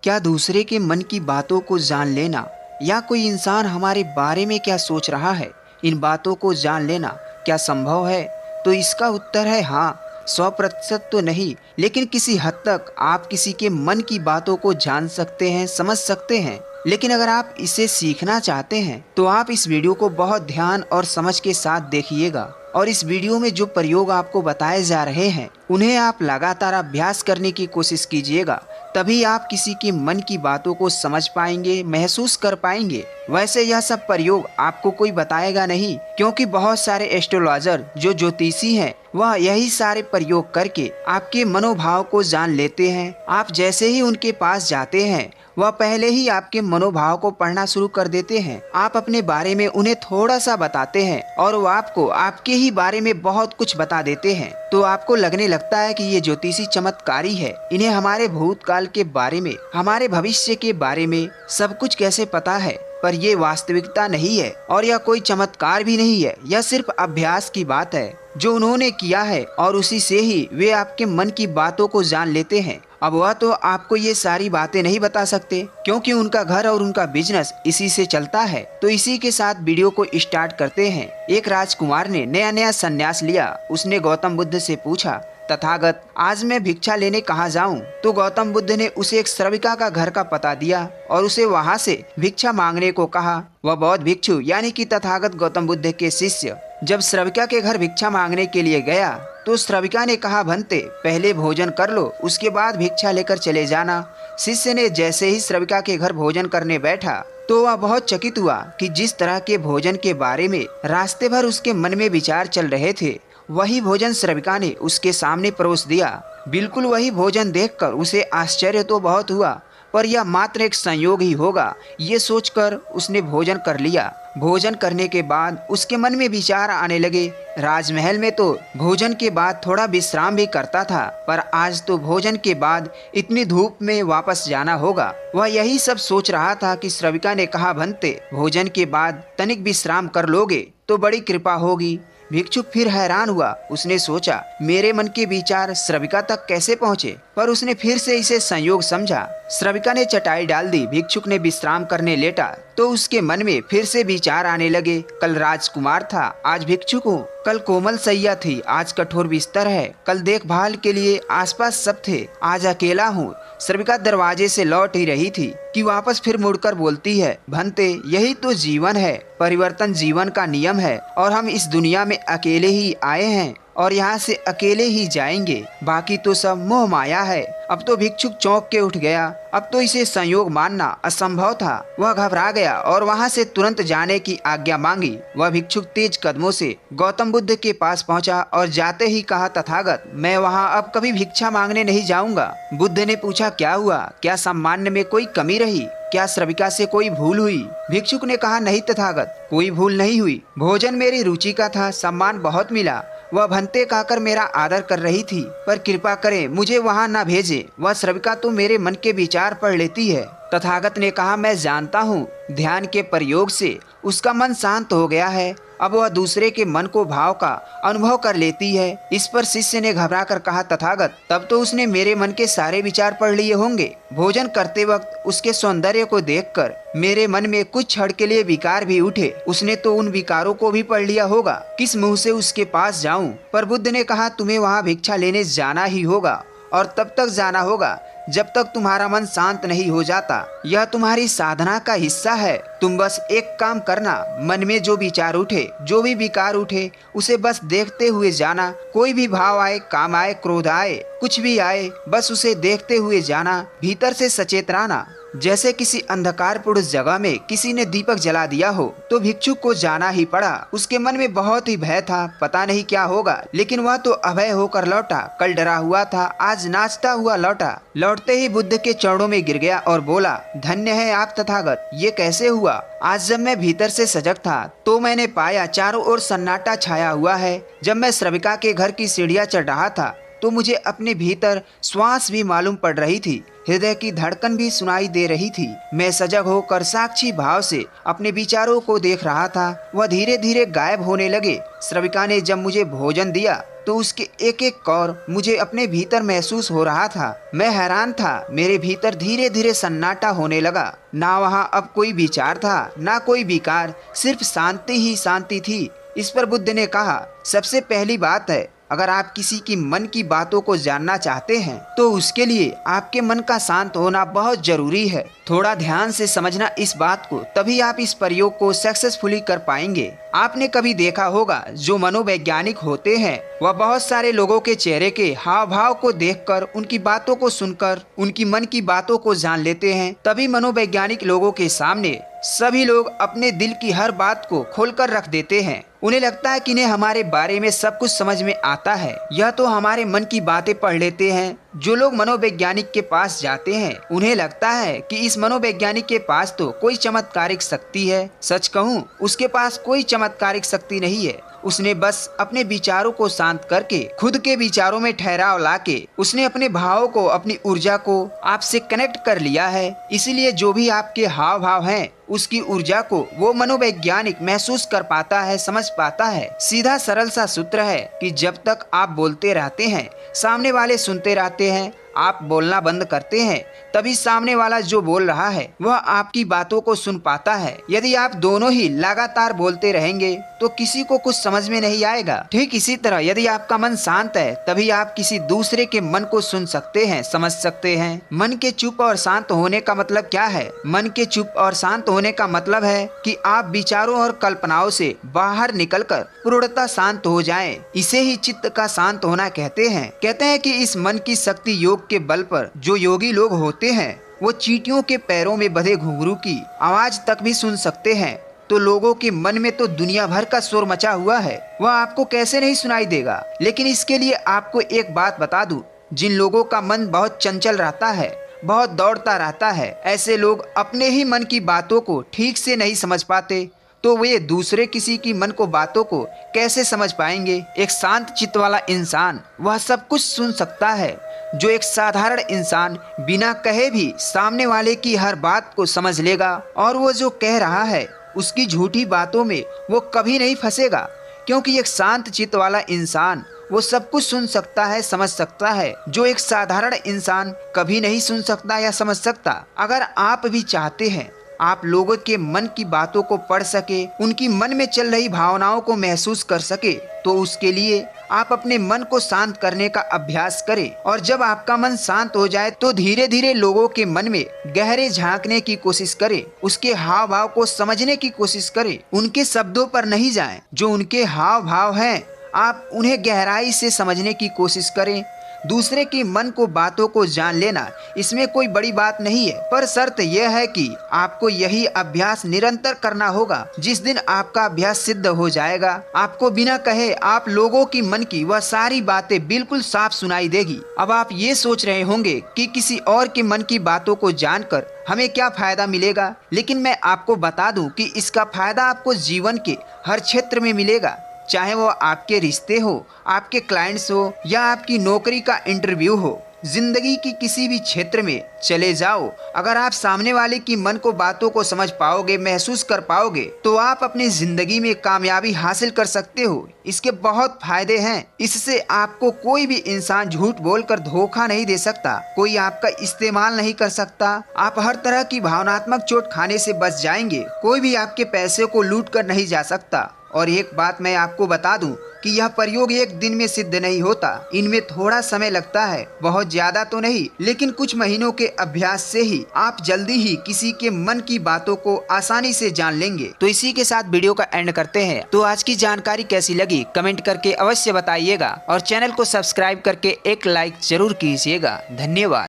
क्या दूसरे के मन की बातों को जान लेना या कोई इंसान हमारे बारे में क्या सोच रहा है, इन बातों को जान लेना क्या संभव है? तो इसका उत्तर है हाँ। 100% तो नहीं, लेकिन किसी हद तक आप किसी के मन की बातों को जान सकते हैं, समझ सकते हैं। लेकिन अगर आप इसे सीखना चाहते हैं तो आप इस वीडियो को बहुत ध्यान और समझ के साथ देखिएगा। और इस वीडियो में जो प्रयोग आपको बताए जा रहे हैं उन्हें आप लगातार अभ्यास करने की कोशिश कीजिएगा, तभी आप किसी के मन की बातों को समझ पाएंगे, महसूस कर पाएंगे। वैसे यह सब प्रयोग आपको कोई बताएगा नहीं, क्योंकि बहुत सारे एस्ट्रोलॉजर जो ज्योतिषी हैं वह यही सारे प्रयोग करके आपके मनोभाव को जान लेते हैं। आप जैसे ही उनके पास जाते हैं वह पहले ही आपके मनोभाव को पढ़ना शुरू कर देते हैं। आप अपने बारे में उन्हें थोड़ा सा बताते हैं और वो आपको आपके ही बारे में बहुत कुछ बता देते हैं। तो आपको लगने लगता है कि ये ज्योतिषी चमत्कारी है, इन्हें हमारे भूतकाल के बारे में, हमारे भविष्य के बारे में सब कुछ कैसे पता है। पर ये वास्तविकता नहीं है और यह कोई चमत्कार भी नहीं है, यह सिर्फ अभ्यास की बात है जो उन्होंने किया है और उसी से ही वे आपके मन की बातों को जान लेते हैं। अब वह तो आपको ये सारी बातें नहीं बता सकते, क्योंकि उनका घर और उनका बिजनेस इसी से चलता है। तो इसी के साथ वीडियो को स्टार्ट करते हैं। एक राजकुमार ने नया नया संन्यास लिया। उसने गौतम बुद्ध से पूछा, तथागत आज मैं भिक्षा लेने कहाँ जाऊँ? तो गौतम बुद्ध ने उसे एक श्रविका का घर का पता दिया और उसे वहाँ से भिक्षा मांगने को कहा। वह बौद्ध भिक्षु यानी कि तथागत गौतम बुद्ध के शिष्य जब श्रविका के घर भिक्षा मांगने के लिए गया तो श्रविका ने कहा, भंते पहले भोजन कर लो, उसके बाद भिक्षा लेकर चले जाना। शिष्य ने जैसे ही श्रविका के घर भोजन करने बैठा तो वह बहुत चकित हुआ कि जिस तरह के भोजन के बारे में रास्ते भर उसके मन में विचार चल रहे थे, वही भोजन श्रविका ने उसके सामने परोस दिया। बिल्कुल वही भोजन देखकर उसे आश्चर्य तो बहुत हुआ, पर यह मात्र एक संयोग ही होगा, ये सोचकर उसने भोजन कर लिया। भोजन करने के बाद उसके मन में विचार आने लगे। राजमहल में तो भोजन के बाद थोड़ा विश्राम भी करता था, पर आज तो भोजन के बाद इतनी धूप में वापस जाना होगा। वह यही सब सोच रहा था कि श्रविका ने कहा, भंते भोजन के बाद तनिक विश्राम कर लोगे तो बड़ी कृपा होगी। भिक्षुक फिर हैरान हुआ। उसने सोचा, मेरे मन के विचार श्रविका तक कैसे पहुँचे? पर उसने फिर से इसे संयोग समझा। श्रविका ने चटाई डाल दी। भिक्षुक ने विश्राम करने लेटा तो उसके मन में फिर से विचार आने लगे। कल राजकुमार था, आज भिक्षुक हूँ। कल कोमल सैया थी, आज कठोर बिस्तर है। कल देखभाल के लिए आसपास सब थे, आज अकेला हूँ। श्रविका दरवाजे से लौट ही रही थी कि वापस फिर मुड़कर बोलती है, भंते यही तो जीवन है, परिवर्तन जीवन का नियम है और हम इस दुनिया में अकेले ही आए हैं और यहाँ से अकेले ही जाएंगे, बाकी तो सब मोह माया है। अब तो भिक्षुक चौंक के उठ गया। अब तो इसे संयोग मानना असंभव था। वह घबरा गया और वहाँ से तुरंत जाने की आज्ञा मांगी। वह भिक्षुक तेज कदमों से गौतम बुद्ध के पास पहुँचा और जाते ही कहा, तथागत मैं वहाँ अब कभी भिक्षा मांगने नहीं जाऊँगा। बुद्ध ने पूछा, क्या हुआ? क्या सम्मान में कोई कमी रही? क्या श्रविका से कोई भूल हुई? भिक्षुक ने कहा, नहीं तथागत, कोई भूल नहीं हुई। भोजन मेरी रुचि का था, सम्मान बहुत मिला। वह भंते कहकर मेरा आदर कर रही थी, पर कृपा करें मुझे वहाँ न भेजे। वह श्रविका तो मेरे मन के विचार पढ़ लेती है। तथागत ने कहा, मैं जानता हूँ, ध्यान के प्रयोग से उसका मन शांत हो गया है। अब वह दूसरे के मन को भाव का अनुभव कर लेती है। इस पर शिष्य ने घबरा कर कहा, तथागत तब तो उसने मेरे मन के सारे विचार पढ़ लिए होंगे। भोजन करते वक्त उसके सौंदर्य को देखकर मेरे मन में कुछ क्षण के लिए विकार भी उठे। उसने तो उन विकारों को भी पढ़ लिया होगा। किस मुंह से उसके पास जाऊं? पर बुद्ध ने कहा, तुम्हें वहाँ भिक्षा लेने जाना ही होगा और तब तक जाना होगा जब तक तुम्हारा मन शांत नहीं हो जाता। यह तुम्हारी साधना का हिस्सा है। तुम बस एक काम करना, मन में जो विचार उठे, जो भी विकार उठे, उसे बस देखते हुए जाना। कोई भी भाव आए, काम आए, क्रोध आए, कुछ भी आए, बस उसे देखते हुए जाना। भीतर से सचेत रहना। जैसे किसी अंधकारपूर्ण जगह में किसी ने दीपक जला दिया हो तो भिक्षुक को जाना ही पड़ा। उसके मन में बहुत ही भय था, पता नहीं क्या होगा, लेकिन वह तो अभय होकर लौटा। कल डरा हुआ था, आज नाचता हुआ लौटा। लौटते ही बुद्ध के चरणों में गिर गया और बोला, धन्य है आप तथागत, ये कैसे हुआ? आज जब मैं भीतर से सजग था तो मैंने पाया चारों ओर सन्नाटा छाया हुआ है। जब मैं श्रविका के घर की सीढ़ियाँ चढ़ रहा था तो मुझे अपने भीतर श्वास भी मालूम पड़ रही थी, हृदय की धड़कन भी सुनाई दे रही थी। मैं सजग होकर साक्षी भाव से अपने विचारों को देख रहा था। वह धीरे धीरे गायब होने लगे। श्रविका ने जब मुझे भोजन दिया तो उसके एक एक कौर मुझे अपने भीतर महसूस हो रहा था। मैं हैरान था। मेरे भीतर धीरे धीरे सन्नाटा होने लगा। ना वहाँ अब कोई विचार था, ना कोई विकार, सिर्फ शांति ही शांति थी। इस पर बुद्ध ने कहा, सबसे पहली बात है, अगर आप किसी की मन की बातों को जानना चाहते हैं तो उसके लिए आपके मन का शांत होना बहुत जरूरी है। थोड़ा ध्यान से समझना इस बात को, तभी आप इस प्रयोग को सक्सेसफुली कर पाएंगे। आपने कभी देखा होगा, जो मनोवैज्ञानिक होते हैं वह बहुत सारे लोगों के चेहरे के हाव भाव को देखकर, उनकी बातों को सुनकर उनकी मन की बातों को जान लेते हैं। तभी मनोवैज्ञानिक लोगों के सामने सभी लोग अपने दिल की हर बात को खोलकर रख देते हैं। उन्हें लगता है कि इन्हें हमारे बारे में सब कुछ समझ में आता है। यह तो हमारे मन की बातें पढ़ लेते हैं। जो लोग मनोवैज्ञानिक के पास जाते हैं उन्हें लगता है कि इस मनोवैज्ञानिक के पास तो कोई चमत्कारिक शक्ति है। सच कहूँ, उसके पास कोई चमत्कारिक शक्ति नहीं है। उसने बस अपने विचारों को शांत करके, खुद के विचारों में ठहराव लाके, उसने अपने भावों को, अपनी ऊर्जा को आपसे कनेक्ट कर लिया है। इसीलिए जो भी आपके हाव भाव हैं, उसकी ऊर्जा को वो मनोवैज्ञानिक महसूस कर पाता है, समझ पाता है। सीधा सरल सा सूत्र है कि जब तक आप बोलते रहते हैं, सामने वाले सुनते रहते हैं। आप बोलना बंद करते हैं, तभी सामने वाला जो बोल रहा है वह आपकी बातों को सुन पाता है। यदि आप दोनों ही लगातार बोलते रहेंगे तो किसी को कुछ समझ में नहीं आएगा। ठीक इसी तरह यदि आपका मन शांत है, तभी आप किसी दूसरे के मन को सुन सकते हैं, समझ सकते हैं। मन के चुप और शांत होने का मतलब क्या है? मन के चुप और शांत होने का मतलब है कि आप विचारों और कल्पनाओं से बाहर निकलकर पूर्णतः शांत हो जाएं। इसे ही चित्त का शांत होना कहते हैं। कहते हैं कि इस मन की शक्ति योग के बल पर जो योगी लोग होते हैं वो चींटियों के पैरों में बंधे घुंघरू की आवाज तक भी सुन सकते हैं। तो लोगों के मन में तो दुनिया भर का शोर मचा हुआ है, वह आपको कैसे नहीं सुनाई देगा। लेकिन इसके लिए आपको एक बात बता दूं, जिन लोगों का मन बहुत चंचल रहता है, बहुत दौड़ता रहता है, ऐसे लोग अपने ही मन की बातों को ठीक से नहीं समझ पाते, तो वे दूसरे किसी की मन को बातों को कैसे समझ पाएंगे। एक शांत चित्त वाला इंसान वह सब कुछ सुन सकता है, जो एक साधारण इंसान बिना कहे भी सामने वाले की हर बात को समझ लेगा। और वो जो कह रहा है उसकी झूठी बातों में वो कभी नहीं फंसेगा, क्योंकि एक शांत चित्त वाला इंसान वो सब कुछ सुन सकता है, समझ सकता है, जो एक साधारण इंसान कभी नहीं सुन सकता या समझ सकता। अगर आप भी चाहते हैं आप लोगों के मन की बातों को पढ़ सके, उनकी मन में चल रही भावनाओं को महसूस कर सके, तो उसके लिए आप अपने मन को शांत करने का अभ्यास करें। और जब आपका मन शांत हो जाए तो धीरे धीरे लोगों के मन में गहरे झांकने की कोशिश करें, उसके हाव भाव को समझने की कोशिश करें। उनके शब्दों पर नहीं जाएं, जो उनके हाव भाव हैं आप उन्हें गहराई से समझने की कोशिश करें। दूसरे की मन को, बातों को जान लेना, इसमें कोई बड़ी बात नहीं है, पर शर्त यह है कि आपको यही अभ्यास निरंतर करना होगा। जिस दिन आपका अभ्यास सिद्ध हो जाएगा, आपको बिना कहे आप लोगों की मन की वह सारी बातें बिल्कुल साफ सुनाई देगी। अब आप ये सोच रहे होंगे कि किसी और के मन की बातों को जानकर हमें क्या फायदा मिलेगा, लेकिन मैं आपको बता दूं कि इसका फायदा आपको जीवन के हर क्षेत्र में मिलेगा। चाहे वो आपके रिश्ते हो, आपके क्लाइंट्स हो, या आपकी नौकरी का इंटरव्यू हो, जिंदगी की किसी भी क्षेत्र में चले जाओ। अगर आप सामने वाले की मन को, बातों को समझ पाओगे, महसूस कर पाओगे, तो आप अपनी जिंदगी में कामयाबी हासिल कर सकते हो। इसके बहुत फायदे हैं। इससे आपको कोई भी इंसान झूठ बोलकर धोखा नहीं दे सकता, कोई आपका इस्तेमाल नहीं कर सकता। आप हर तरह की भावनात्मक चोट खाने से बच जाएंगे। कोई भी आपके पैसे को लूट कर नहीं जा सकता। और एक बात मैं आपको बता दूं कि यह प्रयोग एक दिन में सिद्ध नहीं होता, इनमें थोड़ा समय लगता है, बहुत ज्यादा तो नहीं, लेकिन कुछ महीनों के अभ्यास से ही आप जल्दी ही किसी के मन की बातों को आसानी से जान लेंगे। तो इसी के साथ वीडियो का एंड करते हैं। तो आज की जानकारी कैसी लगी कमेंट करके अवश्य बताइएगा, और चैनल को सब्सक्राइब करके एक लाइक जरूर कीजिएगा। धन्यवाद।